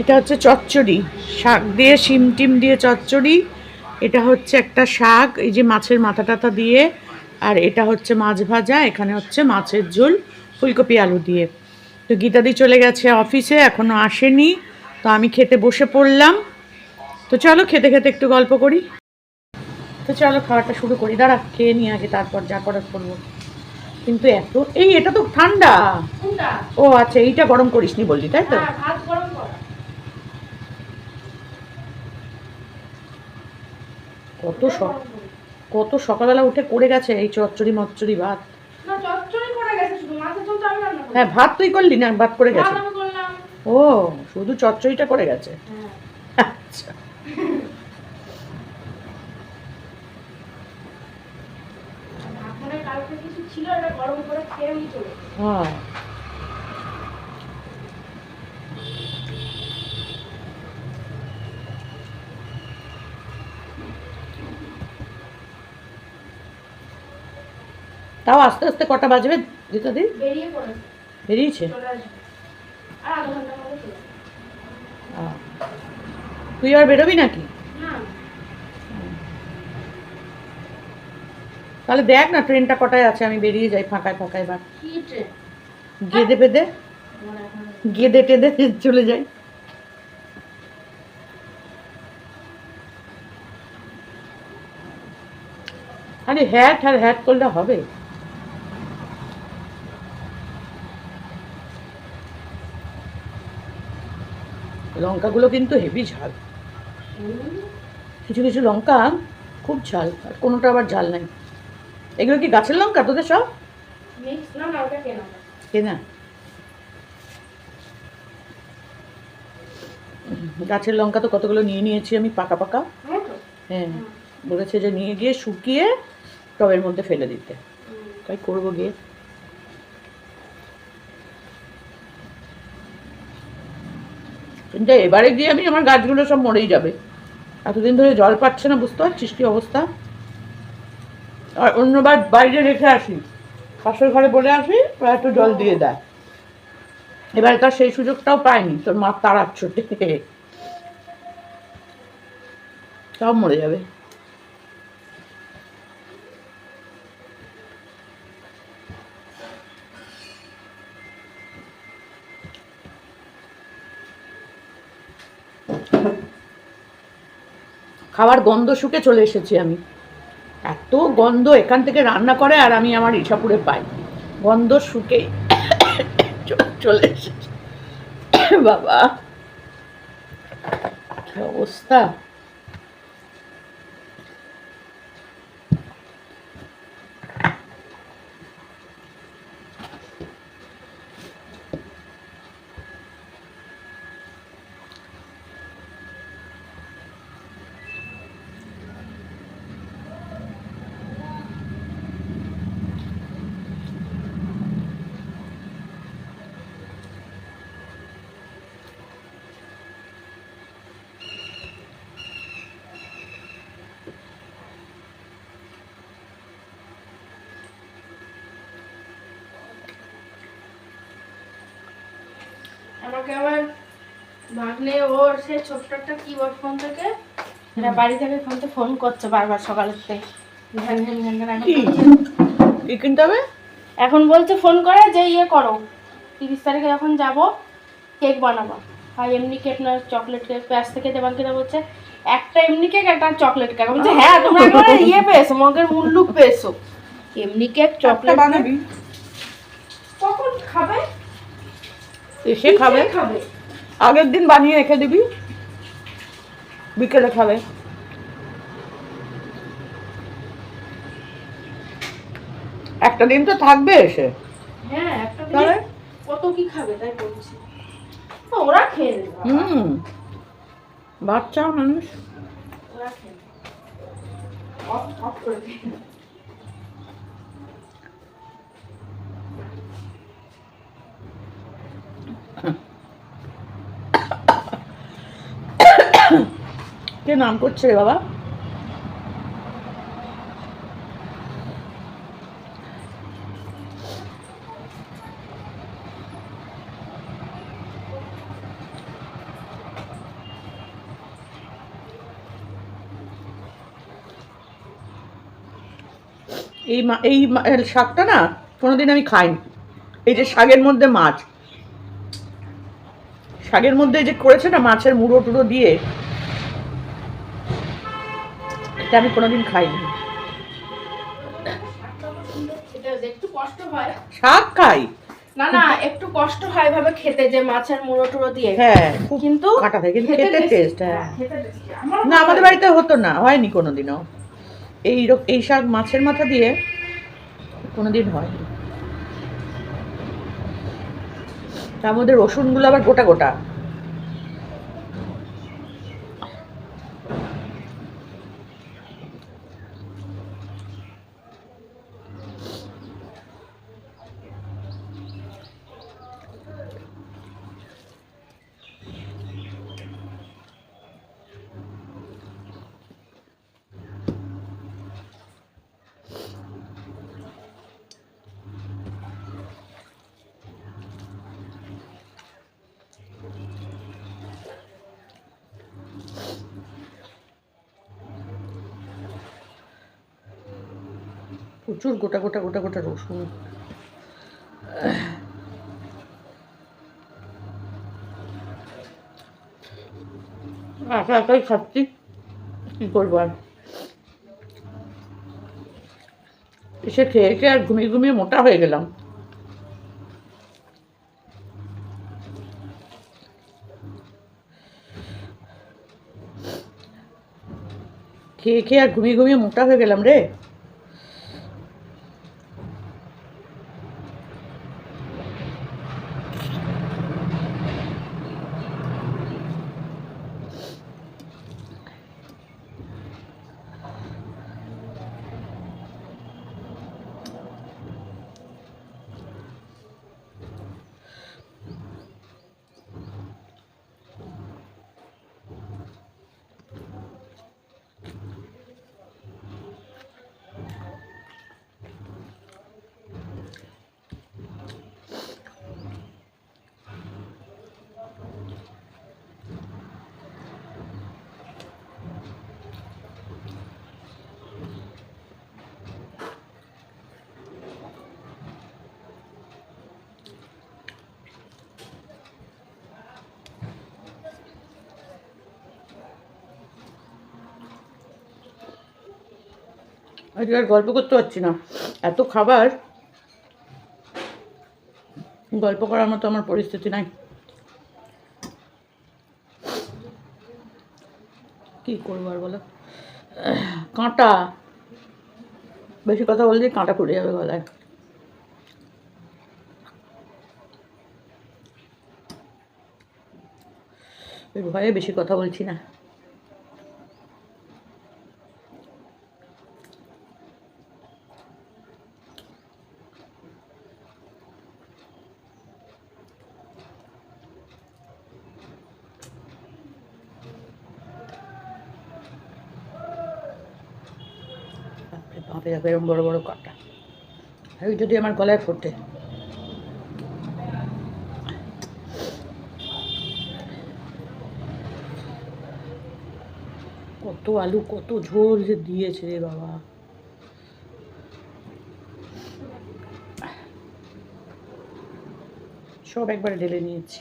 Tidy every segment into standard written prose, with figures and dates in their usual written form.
এটা হচ্ছে চচ্চড়ি, শাক দিয়ে শিম টিম দিয়ে চচ্চড়ি। এটা হচ্ছে একটা শাক, এই যে মাছের মাথা টাথা দিয়ে। আর এটা হচ্ছে মাছ ভাজা, এখানে হচ্ছে মাছের ঝোল ফুলকপি আলু দিয়ে। তো গীতাদি চলে গেছে অফিসে, এখনো আসেনি। তো আমি খেতে বসে পড়লাম। তো চলো খেতে খেতে একটু গল্প করি। তো চলো খাওয়াটা শুরু করি, দাঁড়া খেয়ে নিই আগে, তারপর যা করার করবো। কিন্তু এত এটা তো ঠান্ডা। ও আচ্ছা, এইটা গরম করিসনি বললি, তাই তো? কত কত সকালবেলা উঠে করে গেছে এই চচ্চড়ি মচ্চড়ি ভাত। হ্যাঁ ভাত তুই করলি না, ভাত করে গেছে। ও শুধু চচ্চড়িটা করে গেছে। আচ্ছা হ্যাঁ, তাও আস্তে আস্তে কটা বাজবে গীতাদি? বেরিয়েছে। তুই আর বেরোবি নাকি? তাহলে দেখ না ট্রেনটা কটায় আছে, আমি বেরিয়ে যাই ফাঁকায় ফাঁকায়। বা গেদে পেদে গেদে টেদে চলে যাই। আরে হ্যাট আর হ্যাট করলে হবে? লঙ্কাগুলো কিন্তু হেভি ঝাল। কিছু কিছু লঙ্কা খুব ঝাল, আর কোনোটা আবার ঝাল নাই। এগুলো কি গাছের লঙ্কা তোদের সব? কেনা? গাছের লঙ্কা তো কতগুলো নিয়ে নিয়েছি আমি, পাকা পাকা। হ্যাঁ, বলেছে যে নিয়ে গিয়ে শুকিয়ে টবের মধ্যে ফেলে দিতে। তাই করবো গিয়ে। কিন্তু এবারে গিয়ে আমি আমার গাছগুলো সব মরেই যাবে। এতদিন ধরে জল পাচ্ছে না, বুঝতে পারছিস কি অবস্থা। আর অন্যবার বাইরে রেখে আসি, পাশের ঘরে বলে আসি, একটু জল দিয়ে দেয়। এবার তার সেই সুযোগটাও পায়নি, তোর মা তাড়ার ছোটে সব মরে যাবে। খাবার গন্ধ শুকে চলে এসেছি আমি। এত গন্ধ এখান থেকে রান্না করে, আর আমি আমার ইচ্ছাপুরে পাই, গন্ধ শুকে চলে এসেছি। বাবা কি অবস্থা। আমাকে আবার ভাগ্নে ওর সে ছোট্ট একটা কিবোর্ড ফোন থেকে বাড়ি থেকে ফোন থেকে ফোন করছে বারবার সকালের থেকে। কি কিনতে হবে এখন বলছে ফোন করে যে ইয়ে করো 30 তারিখে যখন যাব কেক বানাবো। আর এমনি কেক না চকলেট কেক, প্যাস থেকে দেবাঙ্কিতা বলছে একটা এমনি কেক একটা চকলেট কেক। বলছে হ্যাঁ তোমরা একবারে ইয়ে পেয়েছো, মগের মুল্লুক পেয়েছো। এমনি কেক চকলেট বানাবি? কখন খাবে? এসে খাবে, আগের দিন বানিয়ে রেখে দিবি, বিকেলে খাবে। একটা দিন তো থাকবে এসে। হ্যাঁ একটা দিন কত কি খাবে তাই বলছি। ওরা খেয়ে নেবে। বাচ্চা মানুষ। ওরা খেয়ে অফ অফ করে দিই। কে নাম করছে রে বাবা? এই শাকটা না কোনোদিন আমি খাইনি। এই যে শাকের মধ্যে মাছ, শাকের মধ্যে যে করেছে না মাছের মুড়ো টুড়ো দিয়ে, এটা আমি কোনোদিন খাইনি। একটু কষ্ট হয়, শাক খাই না না একটু কষ্ট হয় ভাবে খেতে, যে মাছের মুড়ো টুড়ো দিয়ে। হ্যাঁ, কিন্তু কাটা থাকে, কিন্তু খেতে টেস্ট। হ্যাঁ, খেতে tasty। না আমাদের বাড়িতে হতো না, হয়নি কোনোদিনও। এই শাক মাছের মাথা দিয়ে কোনোদিন হয়নি। তার মধ্যে রসুনগুলো আবার গোটা গোটা। প্রচুর গোটা গোটা গোটা গোটা রসুন। একা একাই খাচ্ছি, কি করবো আর। এসে খেয়ে খেয়ে আর ঘুমিয়ে ঘুমিয়ে মোটা হয়ে গেলাম। খেয়ে খেয়ে আর ঘুমিয়ে ঘুমিয়ে মোটা হয়ে গেলাম রে। আজকে আর গল্প করতে পারছি না, এত খাবার, গল্প করার মতো আমার পরিস্থিতি নাই। কি করবো আর বলো, কাঁটা, বেশি কথা বললে কাঁটা পড়ে যাবে গলায়। ওই ভয়ে বেশি কথা বলছি না। বাপরে বাপ, এরকম বড় বড় কাঁটা, ওই যদি আমার গলায় ফোটে। কত আলু, কত ঝোল যে দিয়েছে রে বাবা। সব একবারে ঢেলে নিয়েছি।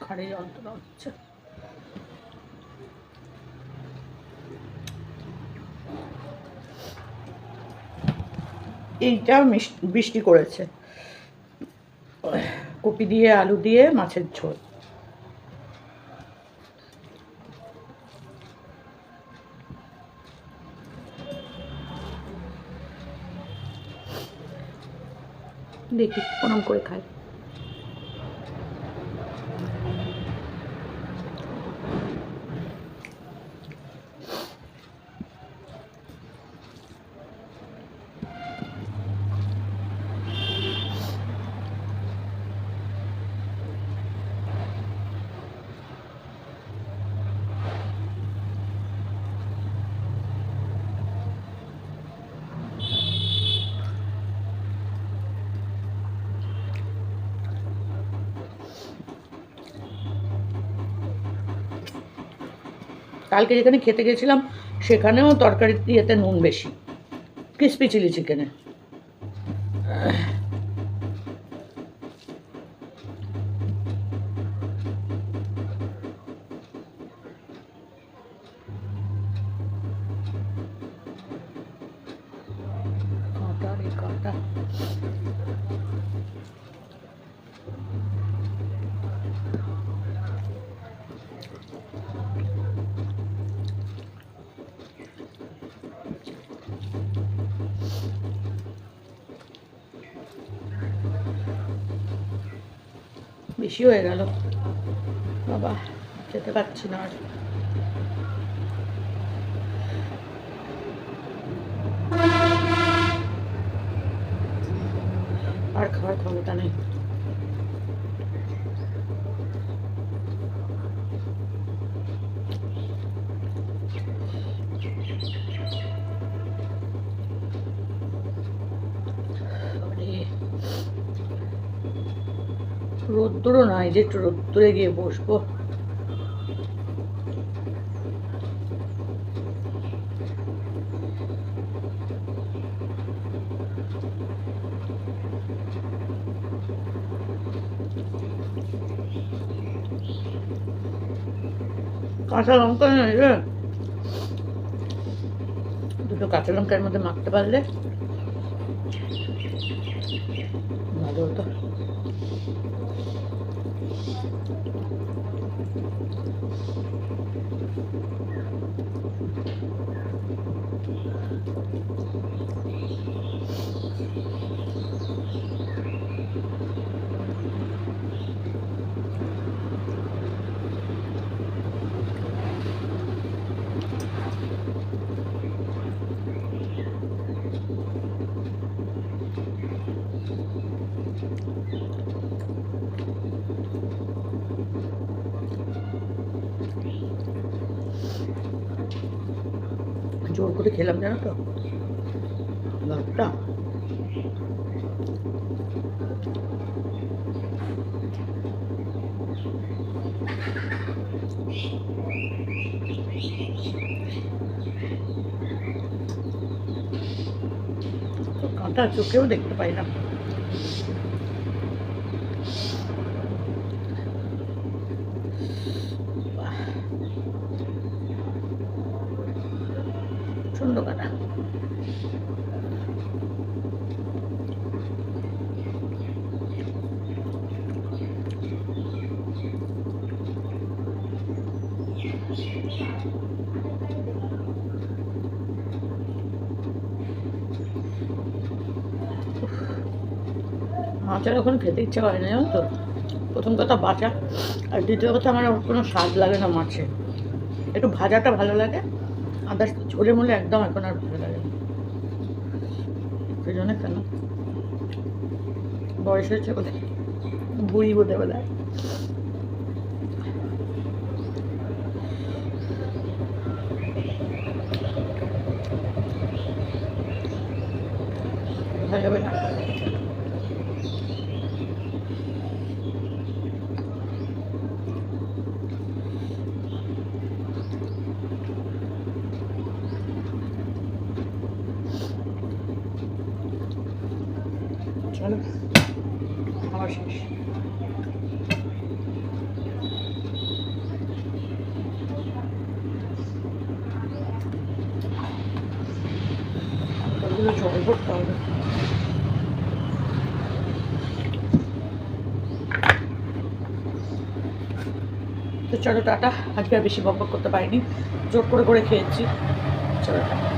ঘাড়ে যন্ত্রণা হচ্ছে। এইটা বৃষ্টি করেছে, কপি দিয়ে আলু দিয়ে মাছের ঝোল। দেখি প্রণাম করে খাই। কালকে যেখানে খেতে গেছিলাম সেখানেও তরকারি ইয়েতে নুন বেশি, ক্রিসপি চিলি চিকেনে। কাঁটা বেশি হয়ে গেল বাবা, খেতে পাচ্ছি না আর খাওয়ার ক্ষমতা নেই। রোদ্দুরও নাই যে একটু রোদ্দুরে গিয়ে বসবো। কাঁচা লঙ্কা নেই রে, দুটো কাঁচা লঙ্কার মধ্যে মাখতে পারলে ভালো হতো। জোর করে খেলাম জানো তো ভাতটা। কাঁটা চোখেও দেখতে পাই না। প্রচন্ড কাঁটা। মাছের এখন খেতে ইচ্ছা হয় না জানো তো। প্রথম কথা বাঁচা, আর দ্বিতীয় কথা আমার কোনো স্বাদ লাগে না মাছে, একটু ভাজাটা ভালো লাগে, আদার্স ঝোলে মোলে একদম এখন আর ভালো লাগে না। সেই জন্য কেন বয়স হয়েছে বলে, বুড়ি বোধে বলে। ভালো যাবে না। চলো খাওয়া শেষ। জল ভরতে হবে। তো চলো টাটা, আজকে আর বেশি বকবক করতে পারিনি, জোর করে খেয়েছি। চলো টাটা।